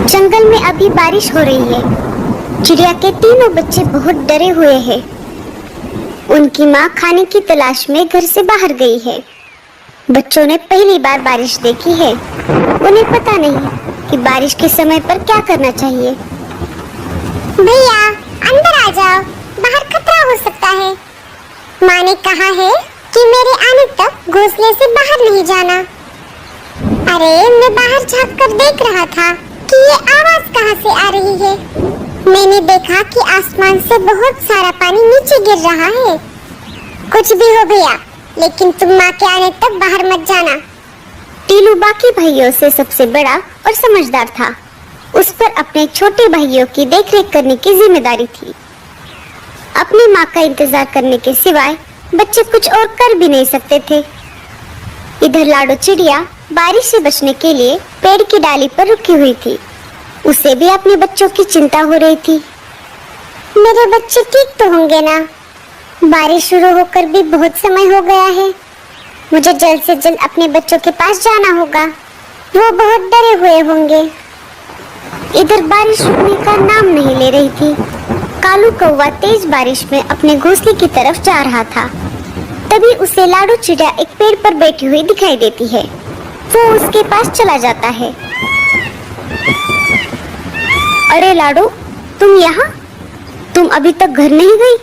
जंगल में अभी बारिश हो रही है। चिड़िया के तीनों बच्चे बहुत डरे हुए हैं। उनकी माँ खाने की तलाश में घर से बाहर गई है। बच्चों ने पहली बार बारिश देखी है। उन्हें पता नहीं कि बारिश के समय पर क्या करना चाहिए। भैया अंदर आ जाओ, बाहर खतरा हो सकता है। माँ ने कहा है कि मेरे आने तक घोंसले से बाहर नहीं जाना। अरे मैं बाहर झांक कर देख रहा था कि ये आवाज कहाँ से आ रही है। मैंने देखा कि आसमान से बहुत सारा पानी नीचे गिर रहा है। कुछ भी हो भैया, लेकिन तुम माँ के आने तक बाहर मत जाना। टीलू बाकी भाइयों से सबसे बड़ा और समझदार था। उस पर अपने छोटे भाइयों की देखरेख करने की जिम्मेदारी थी। अपनी माँ का इंतजार करने के सिवाय बच्चे कुछ और कर भी नहीं सकते थे। इधर लाडो चिड़िया बारिश से बचने के लिए पेड़ की डाली पर रुकी हुई थी। उसे भी अपने बच्चों की चिंता हो रही थी। मेरे बच्चे ठीक तो होंगे ना? बारिश शुरू होकर भी बहुत समय हो गया है। मुझे जल्द से जल्द अपने बच्चों के पास जाना होगा। वो बहुत डरे हुए होंगे। इधर बारिश रुकने का नाम नहीं ले रही थी। कालू कौवा तेज बारिश में अपने घोंसले की तरफ जा रहा था। तभी उसे लाडो चिड़िया एक पेड़ पर बैठी हुई दिखाई देती है। वो उसके पास चला जाता है। अरे लाडो, तुम यहाँ? तुम अभी तक घर नहीं गई?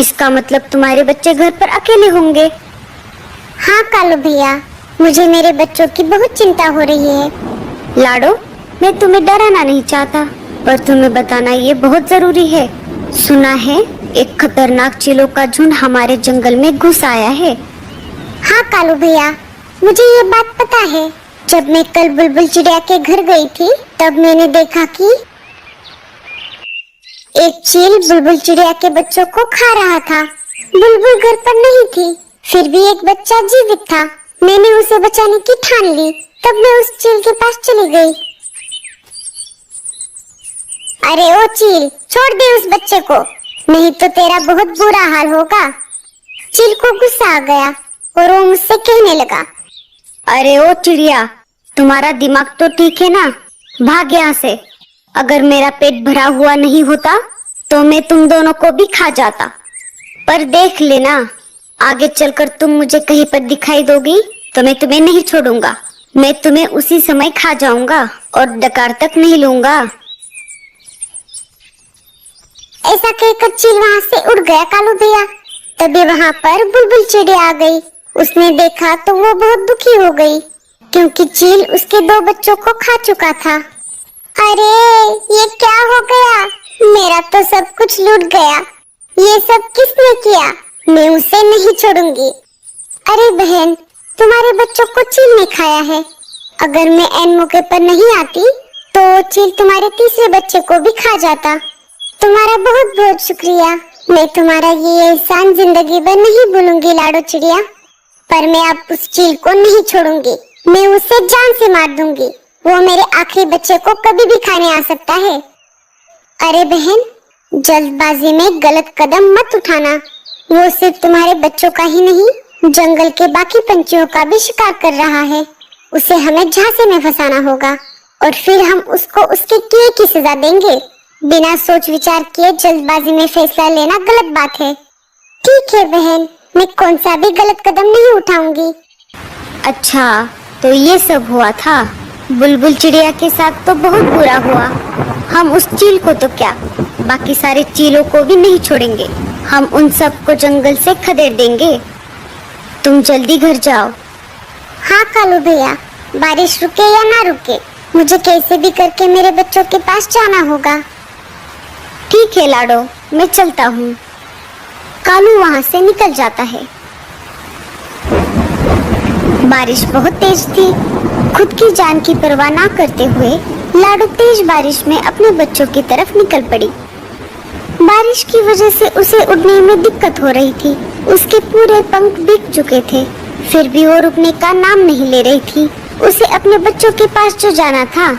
इसका मतलब तुम्हारे बच्चे घर पर अकेले होंगे। हाँ कालू भैया, मुझे मेरे बच्चों की बहुत चिंता हो रही है। लाडो, मैं तुम्हें डराना नहीं चाहता, पर तुम्हें बताना ये बहुत जरूरी है। सुना है एक खतरनाक चीलों का झुंड हमारे जंगल में घुस आया है। हाँ कालू भैया, मुझे ये बात पता है। जब मैं कल बुलबुल चिड़िया के घर गई थी, तब मैंने देखा कि एक चील बुलबुल चिड़िया के बच्चों को खा रहा था। बुलबुल घर पर नहीं थी, फिर भी एक बच्चा जीवित था। मैंने उसे बचाने की ठान ली। तब मैं उस चील के पास चली गई। अरे ओ चील, छोड़ दे उस बच्चे को, नहीं तो तेरा बहुत बुरा हाल होगा। चील को गुस्सा आ गया और वो मुझसे कहने लगा, अरे ओ चिड़िया, तुम्हारा दिमाग तो ठीक है ना? भाग यहाँ से। अगर मेरा पेट भरा हुआ नहीं होता तो मैं तुम दोनों को भी खा जाता। पर देख लेना, आगे चलकर तुम मुझे कहीं पर दिखाई दोगी तो मैं तुम्हें नहीं छोड़ूंगा। मैं तुम्हें उसी समय खा जाऊंगा और डकार तक नहीं लूंगा। ऐसा कहकर चील वहाँ से उड़ गया कालू भैया। तभी वहाँ पर बुलबुल चिड़िया आ गई। उसने देखा तो वो बहुत दुखी हो गई, क्योंकि चील उसके दो बच्चों को खा चुका था। अरे ये क्या हो गया? मेरा तो सब कुछ लूट गया। ये सब किसने किया? मैं उसे नहीं छोड़ूंगी। अरे बहन, तुम्हारे बच्चों को चील ने खाया है। अगर मैं ऐन मौके पर नहीं आती तो चील तुम्हारे तीसरे बच्चे को भी खा जाता। तुम्हारा बहुत बहुत शुक्रिया। मैं तुम्हारा ये एहसान जिंदगी भर नहीं भूलूंगी लाडो चिड़िया। पर मैं अब उस चील को नहीं छोड़ूंगी। मैं उसे जान से मार दूंगी। वो मेरे आखिरी बच्चे को कभी भी खाने आ सकता है। अरे बहन, जल्दबाजी में गलत कदम मत उठाना। वो सिर्फ तुम्हारे बच्चों का ही नहीं, जंगल के बाकी पंछियों का भी शिकार कर रहा है। उसे हमें झांसे में फंसाना होगा और फिर हम उसको उसके किए की सजा देंगे। बिना सोच विचार किए जल्दबाजी में फैसला लेना गलत बात है। ठीक है बहन, मैं कौन सा भी गलत कदम नहीं उठाऊंगी। अच्छा, तो ये सब हुआ था। बुलबुल चिड़िया के साथ तो बहुत बुरा हुआ। हम उस चील को तो क्या, बाकी सारे चीलों को भी नहीं छोड़ेंगे। हम उन सब को जंगल से खदेड़ देंगे। तुम जल्दी घर जाओ। हाँ कालू भैया, बारिश रुके या ना रुके, मुझे कैसे भी करके मेरे बच्चों के पास जाना होगा। ठीक है लाडो, मैं चलता हूँ। कालू वहाँ से निकल जाता है। बारिश बहुत तेज थी। खुद की जान की परवाह ना करते हुए लाडो तेज बारिश में अपने बच्चों की तरफ निकल पड़ी। बारिश की वजह से उसे उड़ने में दिक्कत हो रही थी। उसके पूरे पंख भीग चुके थे, फिर भी वो रुकने का नाम नहीं ले रही थी। उसे अपने बच्चों के पास जो जाना था